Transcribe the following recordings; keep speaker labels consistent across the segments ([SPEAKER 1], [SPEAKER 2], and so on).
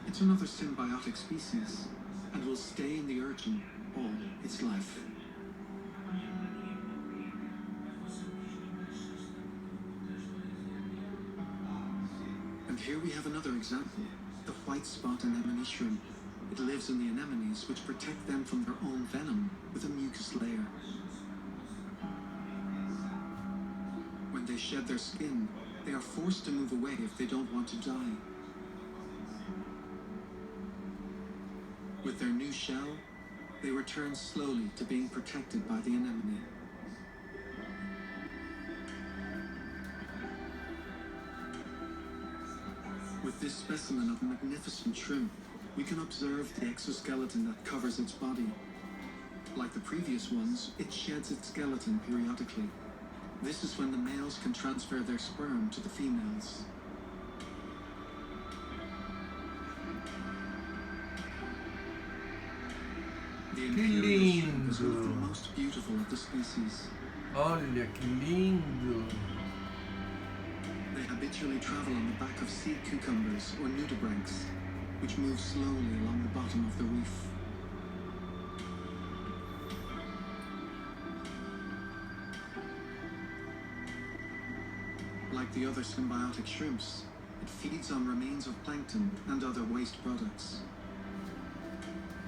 [SPEAKER 1] It's another symbiotic species, and will stay in the urchin all its life. And here we have another example, the white spot anemone shrimp. It lives in the anemones, which protect them from their own venom with a mucus layer. When they shed their skin, they are forced to move away if they don't want to die. With their new shell, they return slowly to being protected by the anemone. With this specimen of magnificent shrimp, we can observe the exoskeleton that covers its body. Like the previous ones, it sheds its skeleton periodically. This is when the males can transfer their sperm to the females. The imperial shrimp is one of the most beautiful of the species.
[SPEAKER 2] Olha que lindo!
[SPEAKER 1] They habitually travel on the back of sea cucumbers or nudibranchs, which move slowly along the bottom of the reef. Like the other symbiotic shrimps, it feeds on remains of plankton and other waste products.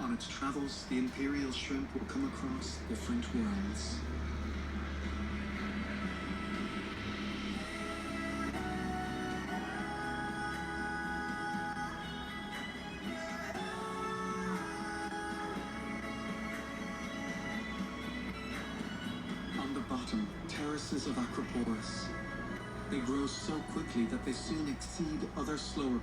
[SPEAKER 1] On its travels, the imperial shrimp will come across different worlds. On the bottom, terraces of acropores. They grow so quickly that they soon exceed other slower